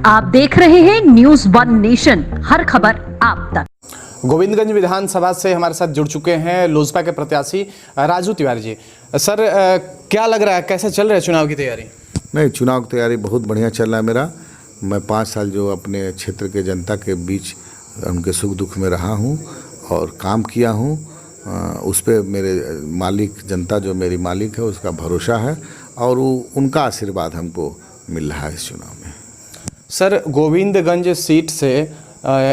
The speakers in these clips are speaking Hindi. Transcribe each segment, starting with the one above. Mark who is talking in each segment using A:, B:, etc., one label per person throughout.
A: आप देख रहे हैं न्यूज वन नेशन, हर खबर आप तक।
B: गोविंदगंज विधानसभा से हमारे साथ जुड़ चुके हैं लोजपा के प्रत्याशी राजू तिवारी जी। सर, क्या लग रहा है, कैसे चल रहा है चुनाव की तैयारी?
C: नहीं, चुनाव की तैयारी बहुत बढ़िया चल रहा है मेरा। मैं 5 साल जो अपने क्षेत्र के जनता के बीच उनके सुख दुख में रहा हूँ और काम किया हूँ, उस पर मेरे मालिक, जनता जो मेरी मालिक है उसका भरोसा है और उनका आशीर्वाद हमको मिल रहा है इस चुनाव में।
B: सर, गोविंदगंज सीट से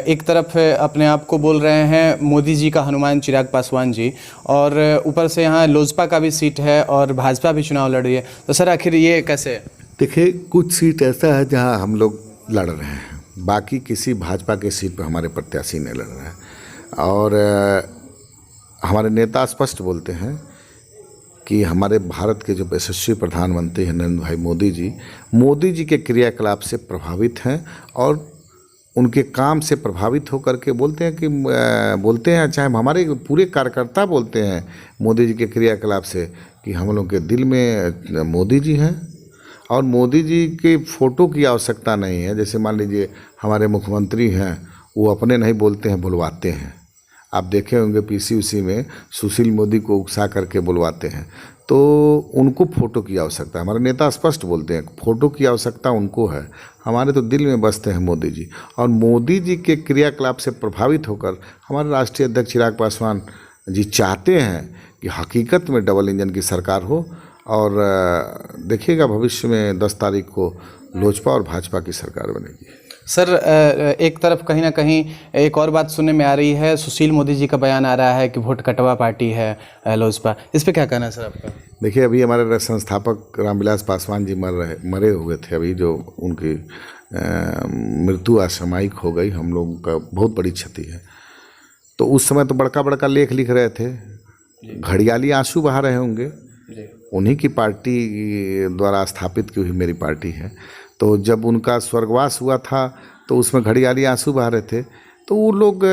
B: एक तरफ अपने आप को बोल रहे हैं मोदी जी का हनुमान चिराग पासवान जी, और ऊपर से यहाँ लोजपा का भी सीट है और भाजपा भी चुनाव लड़ रही है, तो सर आखिर ये कैसे है?
C: देखिए, कुछ सीट ऐसा है जहाँ हम लोग लड़ रहे हैं, बाकी किसी भाजपा के सीट पर हमारे प्रत्याशी नहीं लड़ रहे हैं। और हमारे नेता स्पष्ट बोलते हैं कि हमारे भारत के जो यशस्वी प्रधानमंत्री हैं नरेंद्र भाई मोदी जी के क्रियाकलाप से प्रभावित हैं और उनके काम से प्रभावित होकर के बोलते हैं, चाहे हमारे पूरे कार्यकर्ता बोलते हैं मोदी जी के क्रियाकलाप से कि हम लोग के दिल में मोदी जी हैं और मोदी जी की फ़ोटो की आवश्यकता नहीं है। जैसे मान लीजिए हमारे मुख्यमंत्री हैं, वो अपने नहीं बोलते हैं, बुलवाते हैं। आप देखे होंगे पीसीयूसी में सुशील मोदी को उकसा करके बुलवाते हैं, तो उनको फ़ोटो की आवश्यकता है। हमारे नेता स्पष्ट बोलते हैं फ़ोटो की आवश्यकता उनको है, हमारे तो दिल में बसते हैं मोदी जी। और मोदी जी के क्रियाकलाप से प्रभावित होकर हमारे राष्ट्रीय अध्यक्ष चिराग पासवान जी चाहते हैं कि हकीकत में डबल इंजन की सरकार हो। और देखिएगा भविष्य में 10 तारीख को लोजपा और भाजपा की सरकार बनेगी।
B: सर, एक तरफ कहीं ना कहीं एक और बात सुनने में आ रही है, सुशील मोदी जी का बयान आ रहा है कि वोट कटवा पार्टी है लोजपा, इस पे क्या कहना है सर आपका?
C: देखिए, अभी हमारे संस्थापक रामविलास पासवान जी मरे हुए थे, अभी जो उनकी मृत्यु असामयिक हो गई, हम लोगों का बहुत बड़ी क्षति है। तो उस समय तो बड़का बड़का लेख लिख रहे थे, घड़ियाली आंसू बहा रहे होंगे, उन्हीं की पार्टी द्वारा स्थापित की हुई मेरी पार्टी है। तो जब उनका स्वर्गवास हुआ था तो उसमें घड़ियाली आंसू बहा रहे थे। तो वो लोग,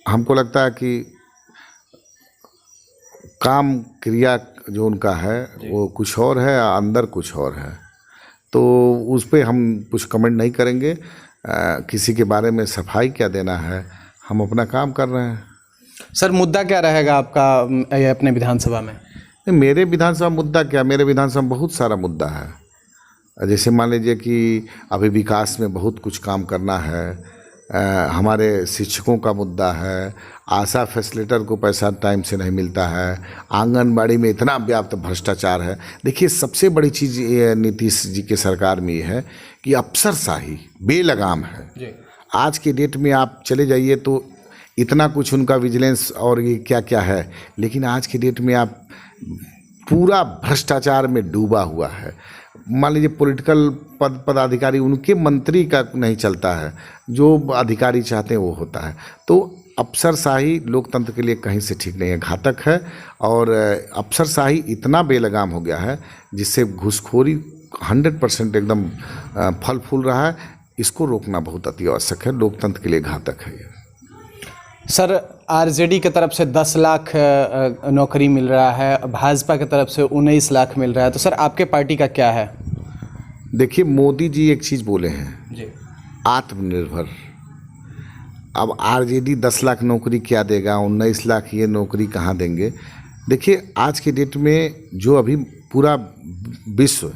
C: हमको लगता है कि काम क्रिया जो उनका है वो कुछ और है, अंदर कुछ और है, तो उस पर हम कुछ कमेंट नहीं करेंगे। किसी के बारे में सफाई क्या देना है, हम अपना काम कर रहे हैं।
B: सर, मुद्दा क्या रहेगा आपका अपने विधानसभा में?
C: मेरे विधानसभा मुद्दा क्या, मेरे विधानसभा में बहुत सारा मुद्दा है। जैसे मान लीजिए कि अभी विकास में बहुत कुछ काम करना है। हमारे शिक्षकों का मुद्दा है, आशा फैसिलिटेटर को पैसा टाइम से नहीं मिलता है, आंगनबाड़ी में इतना व्याप्त भ्रष्टाचार है। देखिए, सबसे बड़ी चीज़ नीतीश जी के सरकार में ये है कि अफसरशाही बेलगाम है। आज के डेट में आप चले जाइए तो इतना कुछ उनका विजिलेंस और ये क्या क्या है, लेकिन आज की डेट में आप पूरा भ्रष्टाचार में डूबा हुआ है। मान लीजिए पॉलिटिकल पदाधिकारी, उनके मंत्री का नहीं चलता है, जो अधिकारी चाहते हैं वो होता है। तो अफसरशाही लोकतंत्र के लिए कहीं से ठीक नहीं है, घातक है। और अफसरशाही इतना बेलगाम हो गया है जिससे घूसखोरी 100% एकदम फल फूल रहा है। इसको रोकना बहुत अति आवश्यक है, लोकतंत्र के लिए घातक है ये।
B: सर, आरजेडी की तरफ से 10 लाख नौकरी मिल रहा है, भाजपा की तरफ से 19 लाख मिल रहा है, तो सर आपके पार्टी का क्या है?
C: देखिए, मोदी जी एक चीज़ बोले हैं जी, आत्मनिर्भर। अब आरजेडी 10 लाख नौकरी क्या देगा, 19 लाख ये नौकरी कहाँ देंगे? देखिए, आज की डेट में जो अभी पूरा विश्व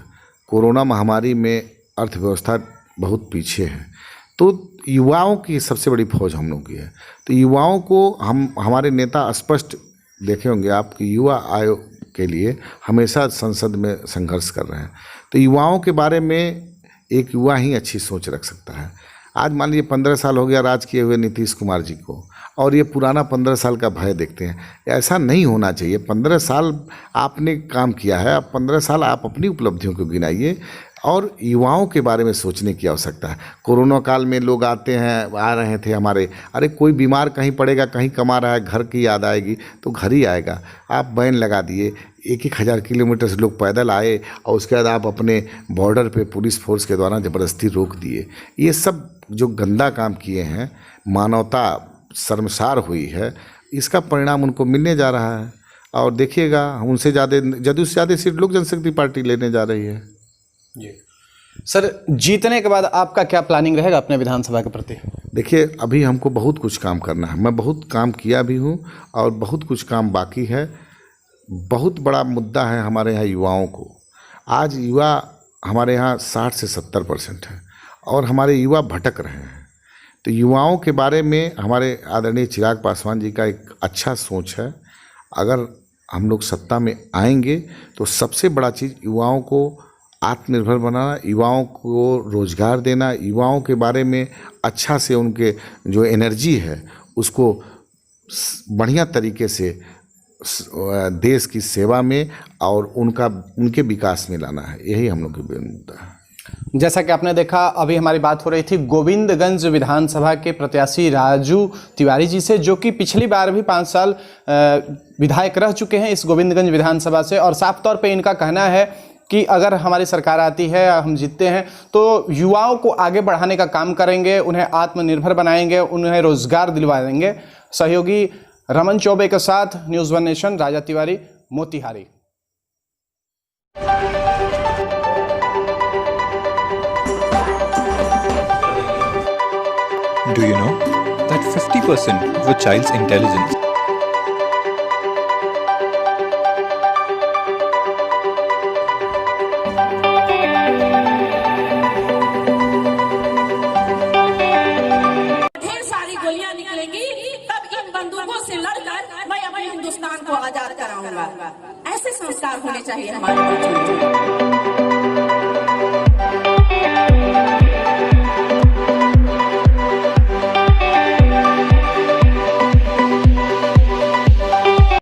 C: कोरोना महामारी में अर्थव्यवस्था बहुत पीछे है, तो युवाओं की सबसे बड़ी फौज हम लोग की है। तो युवाओं को हमारे नेता स्पष्ट देखे होंगे आप कि युवा आयोग के लिए हमेशा संसद में संघर्ष कर रहे हैं। तो युवाओं के बारे में एक युवा ही अच्छी सोच रख सकता है। आज मान लीजिए 15 साल हो गया राज किए हुए नीतीश कुमार जी को, और ये पुराना 15 साल का भय देखते हैं। ऐसा नहीं होना चाहिए। 15 साल आपने काम किया है, अब 15 साल आप अपनी उपलब्धियों को गिनाइए और युवाओं के बारे में सोचने की आवश्यकता है। कोरोना काल में लोग आ रहे थे हमारे, अरे कोई बीमार कहीं पड़ेगा, कहीं कमा रहा है, घर की याद आएगी तो घर ही आएगा। आप बैन लगा दिए, 1,000 किलोमीटर से लोग पैदल आए और उसके बाद आप अपने बॉर्डर पे पुलिस फोर्स के द्वारा ज़बरदस्ती रोक दिए। ये सब जो गंदा काम किए हैं, मानवता शर्मसार हुई है, इसका परिणाम उनको मिलने जा रहा है। और देखिएगा, उनसे ज़्यादा, जदयू से ज़्यादा सीट लोक जनशक्ति पार्टी लेने जा रही है।
B: जी। सर, जीतने के बाद आपका क्या प्लानिंग रहेगा अपने विधानसभा के प्रति?
C: देखिए, अभी हमको बहुत कुछ काम करना है। मैं बहुत काम किया भी हूँ और बहुत कुछ काम बाकी है। बहुत बड़ा मुद्दा है हमारे यहाँ युवाओं को। आज युवा हमारे यहाँ 60 से 70% है और हमारे युवा भटक रहे हैं। तो युवाओं के बारे में हमारे आदरणीय चिराग पासवान जी का एक अच्छा सोच है। अगर हम लोग सत्ता में आएंगे तो सबसे बड़ा चीज़ युवाओं को आत्मनिर्भर बनाना, युवाओं को रोजगार देना, युवाओं के बारे में अच्छा से उनके जो एनर्जी है उसको बढ़िया तरीके से देश की सेवा में और उनके विकास में लाना है। यही हम लोग का मुद्दा है।
B: जैसा कि आपने देखा, अभी हमारी बात हो रही थी गोविंदगंज विधानसभा के प्रत्याशी राजू तिवारी जी से, जो कि पिछली बार भी 5 साल विधायक रह चुके हैं इस गोविंदगंज विधानसभा से। और साफ तौर पे इनका कहना है कि अगर हमारी सरकार आती है, हम जीतते हैं, तो युवाओं को आगे बढ़ाने का काम करेंगे, उन्हें आत्मनिर्भर बनाएंगे, उन्हें रोजगार दिलवा देंगे। सहयोगी रमन चौबे के साथ news one nation, Raja Tiwari, Motihari.
D: Do you know that 50% of a child's intelligence
E: ढेर सारी गोलियां निकलेंगी, तब इन बंदूकों से लड़कर मैं अपने हिंदुस्तान को आजाद कराऊंगा। ऐसे संस्कार होने चाहिए हमारे बच्चों में।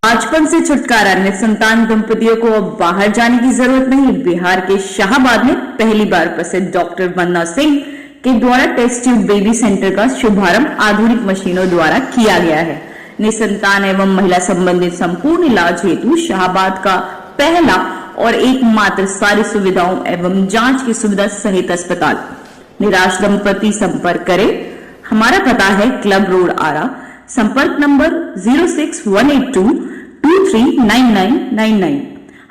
F: बचपन से छुटकारा, निसंतान दंपतियों को अब बाहर जाने की जरूरत नहीं। बिहार के शाहाबाद में पहली बार प्रसिद्ध डॉक्टर वंदना सिंह के द्वारा टेस्ट ट्यूब बेबी सेंटर का शुभारंभ आधुनिक मशीनों द्वारा किया गया है। निसंतान एवं महिला संबंधित संपूर्ण इलाज हेतु शाहाबाद का पहला और एकमात्र सारी सुविधाओं एवं जांच की सुविधा सहित अस्पताल। निराश दंपति संपर्क करें। हमारा पता है क्लब रोड आरा। संपर्क नंबर 06182239999।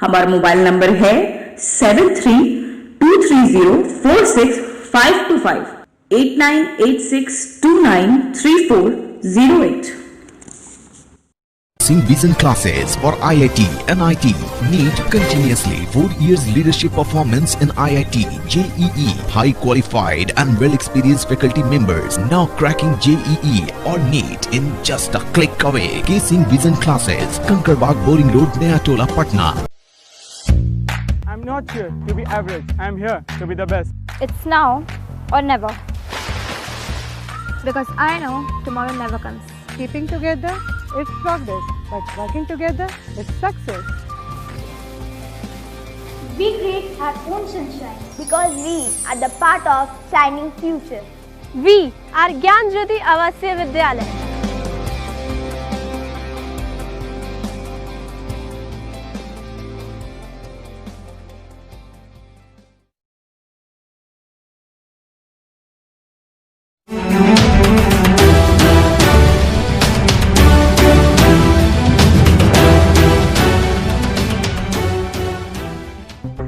F: हमारा मोबाइल नंबर है 7323046525 8986293408।
G: Vision classes for IIT, NIT, NEET continuously. 4 years leadership performance in IIT, JEE, high qualified and well experienced faculty members. Now cracking JEE or NEET in just a click away. K-Singh Vision classes, Kankarbaग Boring Road, Naya Tola, Patna.
H: I'm not here to be average. I'm here to be the best.
I: It's now or never. Because I know tomorrow never comes.
J: Keeping together, it's progress. But working together, it's success.
I: We create our own sunshine. Because we are the part of shining future. We are Gyan Jyoti Avasya Vidyalaya.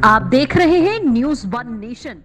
A: आप देख रहे हैं न्यूज़ वन नेशन।